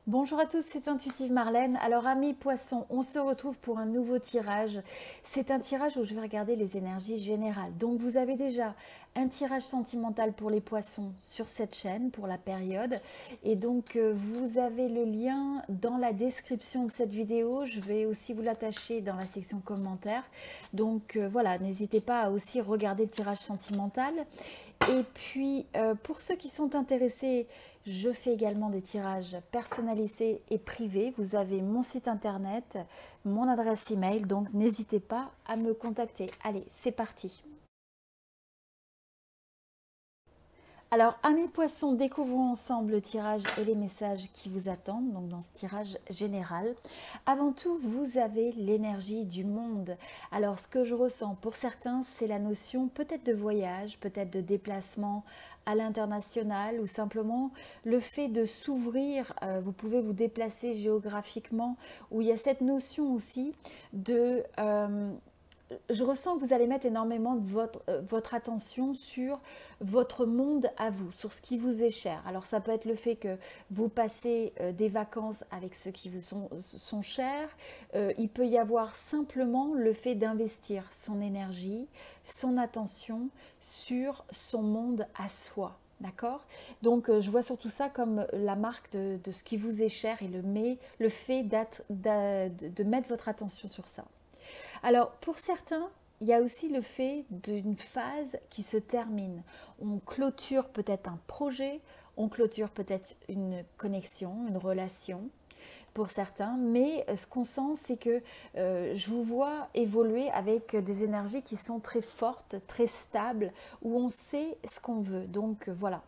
Bonjour à tous, c'est Intuitive Marlène. Alors amis poissons, on se retrouve pour un nouveau tirage. C'est un tirage où je vais regarder les énergies générales. Donc vous avez déjà un tirage sentimental pour les poissons sur cette chaîne pour la période. Et donc vous avez le lien dans la description de cette vidéo. Je vais aussi vous l'attacher dans la section commentaires. Donc voilà, n'hésitez pas à aussi regarder le tirage sentimental. Et puis pour ceux qui sont intéressés, je fais également des tirages personnalisés et privés. Vous avez mon site internet, mon adresse email, donc n'hésitez pas à me contacter. Allez, c'est parti. Alors, amis poissons, découvrons ensemble le tirage et les messages qui vous attendent, donc dans ce tirage général. Avant tout, vous avez l'énergie du monde. Alors, ce que je ressens pour certains, c'est la notion peut-être de voyage, peut-être de déplacement à l'international ou simplement le fait de s'ouvrir. Vous pouvez vous déplacer géographiquement, où il y a cette notion aussi de... je ressens que vous allez mettre énormément de votre attention sur votre monde à vous, sur ce qui vous est cher. Alors ça peut être le fait que vous passez des vacances avec ceux qui vous sont chers. Il peut y avoir simplement le fait d'investir son énergie, son attention sur son monde à soi. D'accord? Donc je vois surtout ça comme la marque de ce qui vous est cher et le fait de mettre votre attention sur ça. Alors, pour certains, il y a aussi le fait d'une phase qui se termine. On clôture peut-être un projet, on clôture peut-être une connexion, une relation pour certains, mais ce qu'on sent, c'est que je vous vois évoluer avec des énergies qui sont très fortes, très stables, où on sait ce qu'on veut. Donc voilà.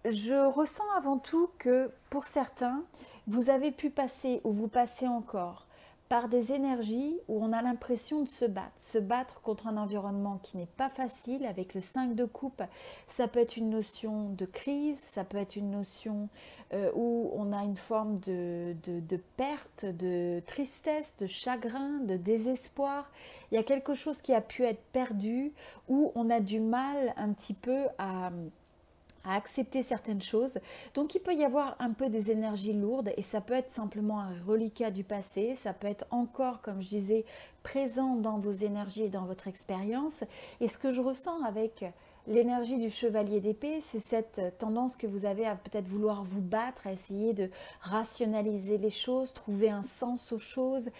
Je ressens avant tout que pour certains, vous avez pu passer ou vous passez encore par des énergies où on a l'impression de se battre contre un environnement qui n'est pas facile. Avec le 5 de coupe, ça peut être une notion de crise, ça peut être une notion où on a une forme de perte, de tristesse, de chagrin, de désespoir. Il y a quelque chose qui a pu être perdu, où on a du mal un petit peu à accepter certaines choses. Donc il peut y avoir un peu des énergies lourdes et ça peut être simplement un reliquat du passé, ça peut être encore, comme je disais, présent dans vos énergies et dans votre expérience. Et ce que je ressens avec l'énergie du chevalier d'épée, c'est cette tendance que vous avez à peut-être vouloir vous battre, à essayer de rationaliser les choses, trouver un sens aux choses,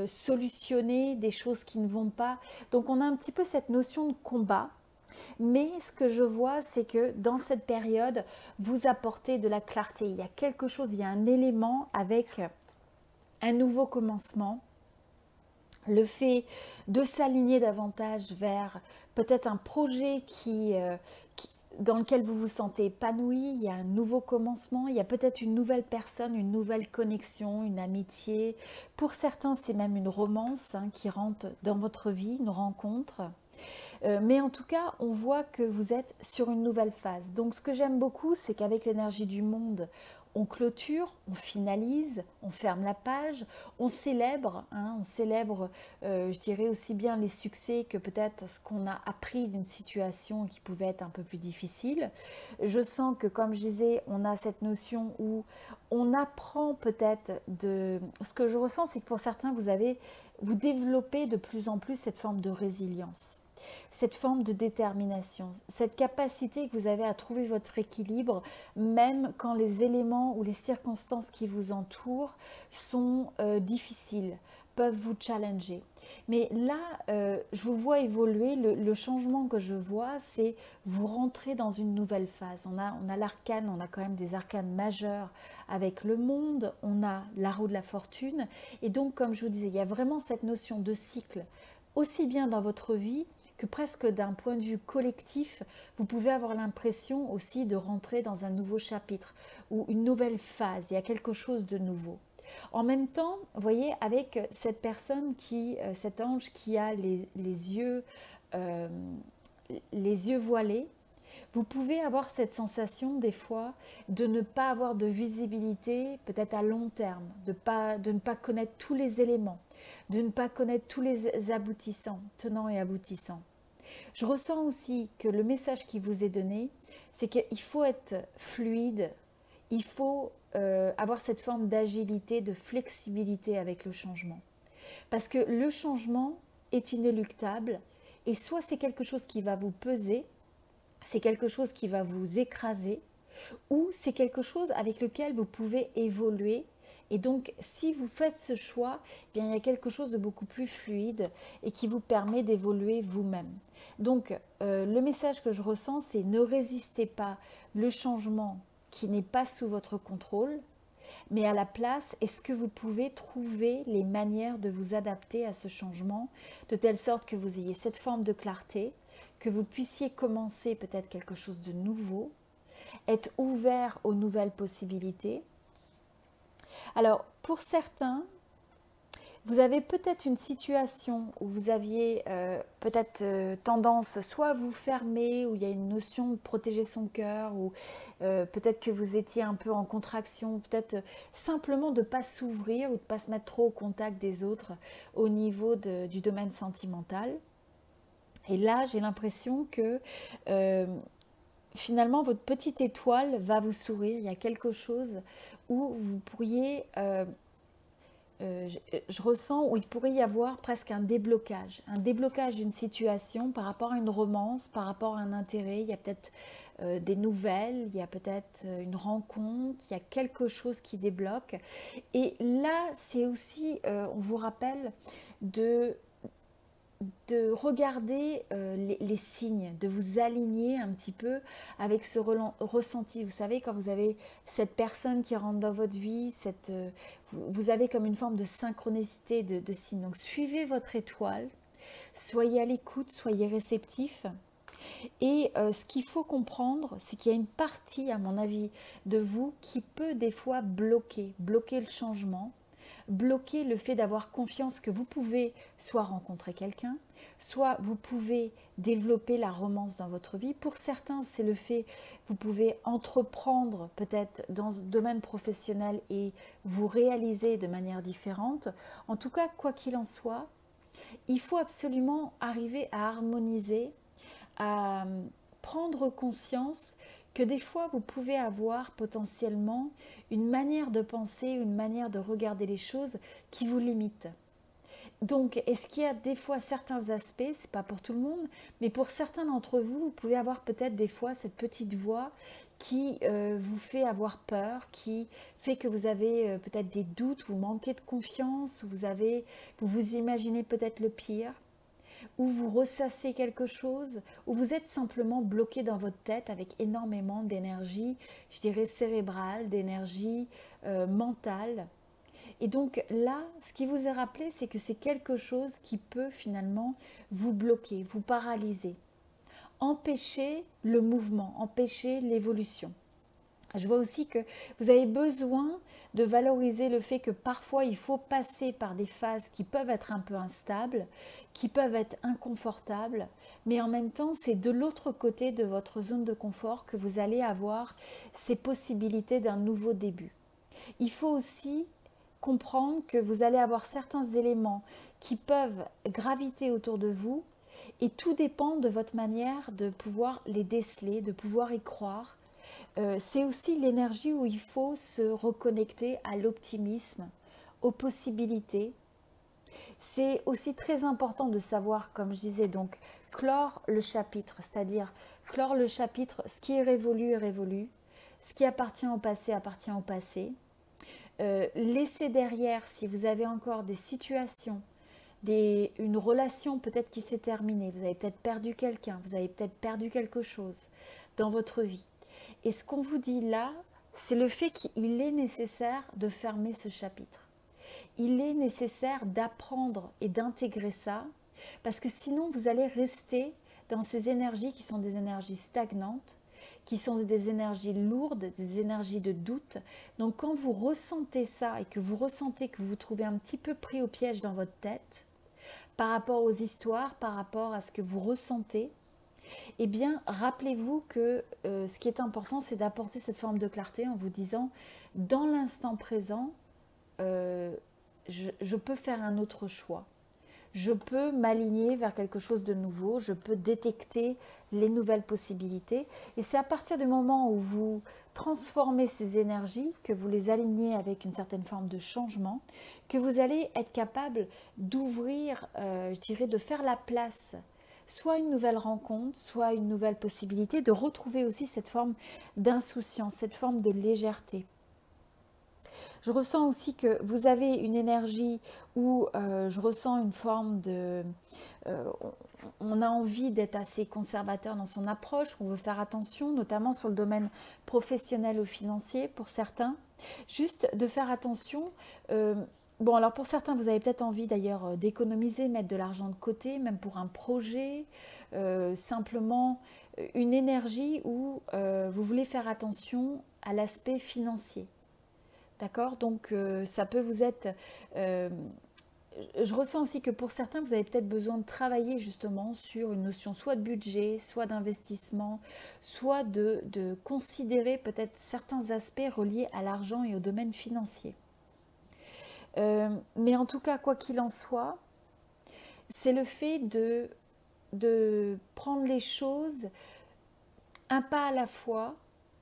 solutionner des choses qui ne vont pas. Donc on a un petit peu cette notion de combat. Mais ce que je vois, c'est que dans cette période, vous apportez de la clarté. Il y a quelque chose, il y a un élément avec un nouveau commencement. Le fait de s'aligner davantage vers peut-être un projet dans lequel vous vous sentez épanoui, il y a un nouveau commencement, il y a peut-être une nouvelle personne, une nouvelle connexion, une amitié. Pour certains, c'est même une romance qui rentre dans votre vie, une rencontre. Mais en tout cas, on voit que vous êtes sur une nouvelle phase. Donc ce que j'aime beaucoup, c'est qu'avec l'énergie du monde, on clôture, on finalise, on ferme la page, on célèbre, je dirais aussi bien les succès que peut-être ce qu'on a appris d'une situation qui pouvait être un peu plus difficile. Je sens que, comme je disais, on a cette notion où on apprend peut-être de... Ce que je ressens, c'est que pour certains, vous développez de plus en plus cette forme de résilience, cette forme de détermination, cette capacité que vous avez à trouver votre équilibre, même quand les éléments ou les circonstances qui vous entourent sont difficiles, peuvent vous challenger. Mais là, je vous vois évoluer. Le changement que je vois, c'est vous rentrer dans une nouvelle phase. On a l'arcane, on a quand même des arcanes majeurs avec le monde, on a la roue de la fortune. Et donc, comme je vous disais, il y a vraiment cette notion de cycle, aussi bien dans votre vie que presque d'un point de vue collectif, vous pouvez avoir l'impression aussi de rentrer dans un nouveau chapitre ou une nouvelle phase. Il y a quelque chose de nouveau. En même temps, vous voyez, avec cette personne cet ange qui a euh, les yeux voilés, vous pouvez avoir cette sensation des fois de ne pas avoir de visibilité peut-être à long terme, de ne pas connaître tous les éléments, de ne pas connaître tous les aboutissants, tenants et aboutissants. Je ressens aussi que le message qui vous est donné, c'est qu'il faut être fluide, il faut avoir cette forme d'agilité, de flexibilité avec le changement. Parce que le changement est inéluctable et soit c'est quelque chose qui va vous peser, c'est quelque chose qui va vous écraser, ou c'est quelque chose avec lequel vous pouvez évoluer. Et donc, si vous faites ce choix, eh bien, il y a quelque chose de beaucoup plus fluide et qui vous permet d'évoluer vous-même. Donc, le message que je ressens, c'est ne résistez pas le changement qui n'est pas sous votre contrôle, mais à la place, est-ce que vous pouvez trouver les manières de vous adapter à ce changement, de telle sorte que vous ayez cette forme de clarté, que vous puissiez commencer peut-être quelque chose de nouveau, être ouvert aux nouvelles possibilités. Alors, pour certains, vous avez peut-être une situation où vous aviez peut-être tendance soit à vous fermer, où il y a une notion de protéger son cœur, ou peut-être que vous étiez un peu en contraction, peut-être simplement de ne pas s'ouvrir ou de ne pas se mettre trop au contact des autres au niveau du domaine sentimental. Et là, j'ai l'impression que finalement, votre petite étoile va vous sourire. Il y a quelque chose où vous pourriez, je ressens, où il pourrait y avoir presque un déblocage d'une situation par rapport à une romance, par rapport à un intérêt. Il y a peut-être des nouvelles, il y a peut-être une rencontre, il y a quelque chose qui débloque. Et là, c'est aussi, on vous rappelle de regarder les signes, de vous aligner un petit peu avec ce ressenti. Vous savez, quand vous avez cette personne qui rentre dans votre vie, vous avez comme une forme de synchronicité de signes. Donc suivez votre étoile, soyez à l'écoute, soyez réceptif. Et ce qu'il faut comprendre, c'est qu'il y a une partie, à mon avis, de vous qui peut des fois bloquer le changement, bloquer le fait d'avoir confiance que vous pouvez soit rencontrer quelqu'un, soit vous pouvez développer la romance dans votre vie. Pour certains, c'est le fait vous pouvez entreprendre peut-être dans ce domaine professionnel et vous réaliser de manière différente. En tout cas, quoi qu'il en soit, il faut absolument arriver à harmoniser, à prendre conscience que des fois vous pouvez avoir potentiellement une manière de penser, une manière de regarder les choses qui vous limite. Donc, est-ce qu'il y a des fois certains aspects, c'est pas pour tout le monde, mais pour certains d'entre vous, vous pouvez avoir peut-être des fois cette petite voix qui vous fait avoir peur, qui fait que vous avez peut-être des doutes, vous manquez de confiance, vous vous imaginez peut-être le pire, ou vous ressassez quelque chose, ou vous êtes simplement bloqué dans votre tête avec énormément d'énergie, je dirais cérébrale, d'énergie mentale. Et donc là, ce qui vous est rappelé, c'est que c'est quelque chose qui peut finalement vous bloquer, vous paralyser, empêcher le mouvement, empêcher l'évolution. Je vois aussi que vous avez besoin de valoriser le fait que parfois il faut passer par des phases qui peuvent être un peu instables, qui peuvent être inconfortables, mais en même temps c'est de l'autre côté de votre zone de confort que vous allez avoir ces possibilités d'un nouveau début. Il faut aussi comprendre que vous allez avoir certains éléments qui peuvent graviter autour de vous et tout dépend de votre manière de pouvoir les déceler, de pouvoir y croire. C'est aussi l'énergie où il faut se reconnecter à l'optimisme, aux possibilités. C'est aussi très important de savoir, comme je disais, donc clore le chapitre, c'est-à-dire clore le chapitre, ce qui est révolu, ce qui appartient au passé appartient au passé. Laissez derrière, si vous avez encore des situations, une relation peut-être qui s'est terminée, vous avez peut-être perdu quelqu'un, vous avez peut-être perdu quelque chose dans votre vie. Et ce qu'on vous dit là, c'est le fait qu'il est nécessaire de fermer ce chapitre. Il est nécessaire d'apprendre et d'intégrer ça, parce que sinon vous allez rester dans ces énergies qui sont des énergies stagnantes, qui sont des énergies lourdes, des énergies de doute. Donc quand vous ressentez ça et que vous ressentez que vous vous trouvez un petit peu pris au piège dans votre tête, par rapport aux histoires, par rapport à ce que vous ressentez, eh bien, rappelez-vous que ce qui est important, c'est d'apporter cette forme de clarté en vous disant, dans l'instant présent, je peux faire un autre choix. je peux m'aligner vers quelque chose de nouveau, je peux détecter les nouvelles possibilités. Et c'est à partir du moment où vous transformez ces énergies, que vous les alignez avec une certaine forme de changement, que vous allez être capable d'ouvrir, je dirais, de faire la place, soit une nouvelle rencontre, soit une nouvelle possibilité, de retrouver aussi cette forme d'insouciance, cette forme de légèreté. Je ressens aussi que vous avez une énergie où je ressens une forme de... on a envie d'être assez conservateur dans son approche, on veut faire attention, notamment sur le domaine professionnel ou financier pour certains. Juste de faire attention. Bon, alors pour certains, vous avez peut-être envie d'ailleurs d'économiser, mettre de l'argent de côté, même pour un projet, simplement une énergie où vous voulez faire attention à l'aspect financier. D'accord? Donc, ça peut vous être... je ressens aussi que pour certains, vous avez peut-être besoin de travailler justement sur une notion soit de budget, soit d'investissement, soit de considérer peut-être certains aspects reliés à l'argent et au domaine financier. Mais en tout cas, quoi qu'il en soit, c'est le fait de prendre les choses un pas à la fois.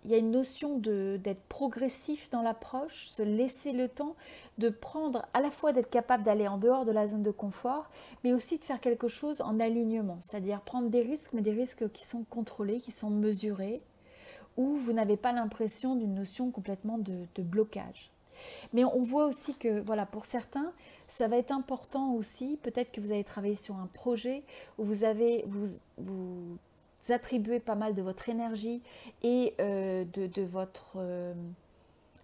Il y a une notion d'être progressif dans l'approche, se laisser le temps de prendre, à la fois d'être capable d'aller en dehors de la zone de confort, mais aussi de faire quelque chose en alignement, c'est-à-dire prendre des risques, mais des risques qui sont contrôlés, qui sont mesurés, où vous n'avez pas l'impression d'une notion complètement de blocage. Mais on voit aussi que, voilà, pour certains, ça va être important aussi, peut-être que vous avez travaillé sur un projet où vous attribuez pas mal de votre énergie et de votre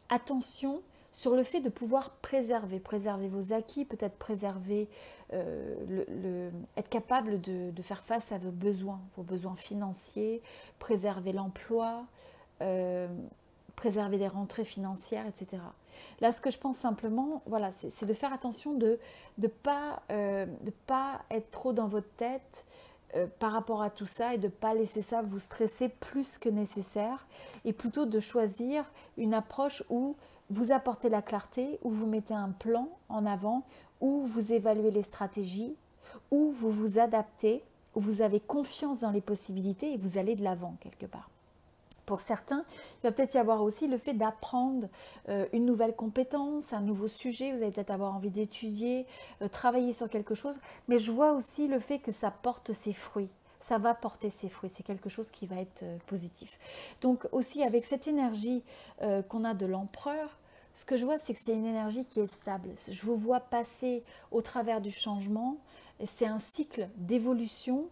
attention sur le fait de pouvoir préserver vos acquis, peut-être préserver, être capable de faire face à vos besoins financiers, préserver l'emploi, préserver des rentrées financières, etc. Là, ce que je pense simplement, voilà, c'est de faire attention de ne pas être trop dans votre tête par rapport à tout ça et de ne pas laisser ça vous stresser plus que nécessaire et plutôt de choisir une approche où vous apportez la clarté, où vous mettez un plan en avant, où vous évaluez les stratégies, où vous vous adaptez, où vous avez confiance dans les possibilités et vous allez de l'avant quelque part. Pour certains, il va peut-être y avoir aussi le fait d'apprendre une nouvelle compétence, un nouveau sujet. Vous allez peut-être avoir envie d'étudier, travailler sur quelque chose. Mais je vois aussi le fait que ça porte ses fruits. Ça va porter ses fruits. C'est quelque chose qui va être positif. Donc aussi avec cette énergie qu'on a de l'empereur, ce que je vois, c'est que c'est une énergie qui est stable. Je vous vois passer au travers du changement. C'est un cycle d'évolution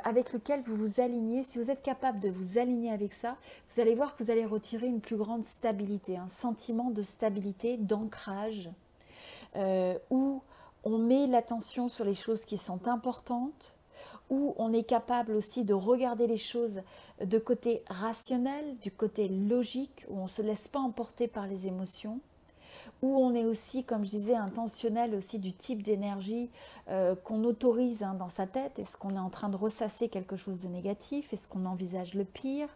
avec lequel vous vous alignez. Si vous êtes capable de vous aligner avec ça, vous allez voir que vous allez retirer une plus grande stabilité, un sentiment de stabilité, d'ancrage, où on met l'attention sur les choses qui sont importantes, où on est capable aussi de regarder les choses de côté rationnel, du côté logique, où on ne se laisse pas emporter par les émotions, où on est aussi, comme je disais, intentionnel aussi du type d'énergie qu'on autorise dans sa tête. Est-ce qu'on est en train de ressasser quelque chose de négatif? Est-ce qu'on envisage le pire?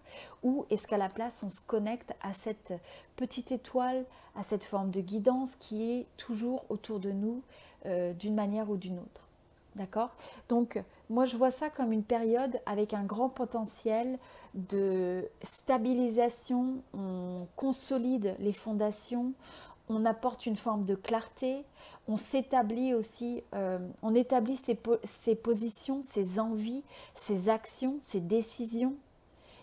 Ou est-ce qu'à la place, on se connecte à cette petite étoile, à cette forme de guidance qui est toujours autour de nous d'une manière ou d'une autre? D'accord? Donc, moi, je vois ça comme une période avec un grand potentiel de stabilisation. On consolide les fondations, on apporte une forme de clarté, on s'établit aussi, on établit ses positions, ses envies, ses actions, ses décisions.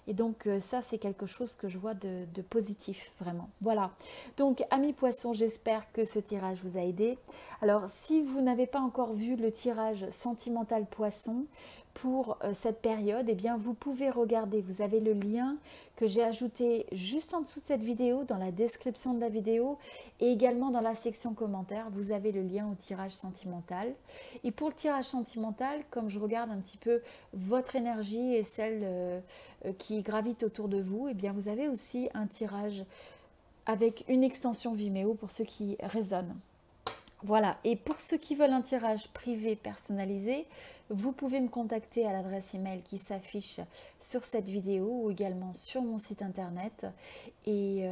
Et donc ça, c'est quelque chose que je vois de positif, vraiment. Voilà. Donc, amis poissons, j'espère que ce tirage vous a aidé. Alors, si vous n'avez pas encore vu le tirage sentimental poisson pour cette période, eh bien, vous pouvez regarder. Vous avez le lien que j'ai ajouté juste en dessous de cette vidéo, dans la description de la vidéo et également dans la section commentaires. Vous avez le lien au tirage sentimental. Et pour le tirage sentimental, comme je regarde un petit peu votre énergie et celle qui gravite autour de vous, eh bien, vous avez aussi un tirage avec une extension Vimeo pour ceux qui résonnent. Voilà, et pour ceux qui veulent un tirage privé personnalisé, vous pouvez me contacter à l'adresse email qui s'affiche sur cette vidéo ou également sur mon site internet. Et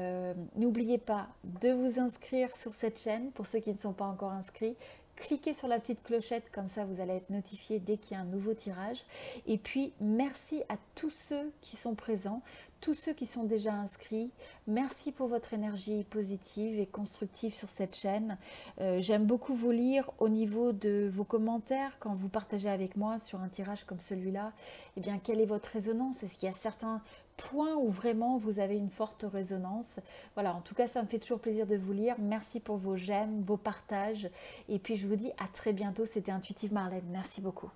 n'oubliez pas de vous inscrire sur cette chaîne pour ceux qui ne sont pas encore inscrits, cliquez sur la petite clochette, comme ça vous allez être notifié dès qu'il y a un nouveau tirage. Et puis merci à tous ceux qui sont présents, tous ceux qui sont déjà inscrits. Merci pour votre énergie positive et constructive sur cette chaîne. J'aime beaucoup vous lire au niveau de vos commentaires quand vous partagez avec moi sur un tirage comme celui-là. Eh bien, quelle est votre résonance? Est-ce qu'il y a certains points où vraiment vous avez une forte résonance? Voilà, en tout cas, ça me fait toujours plaisir de vous lire. Merci pour vos j'aime, vos partages. Et puis, je vous dis à très bientôt. C'était Intuitive Marlène. Merci beaucoup.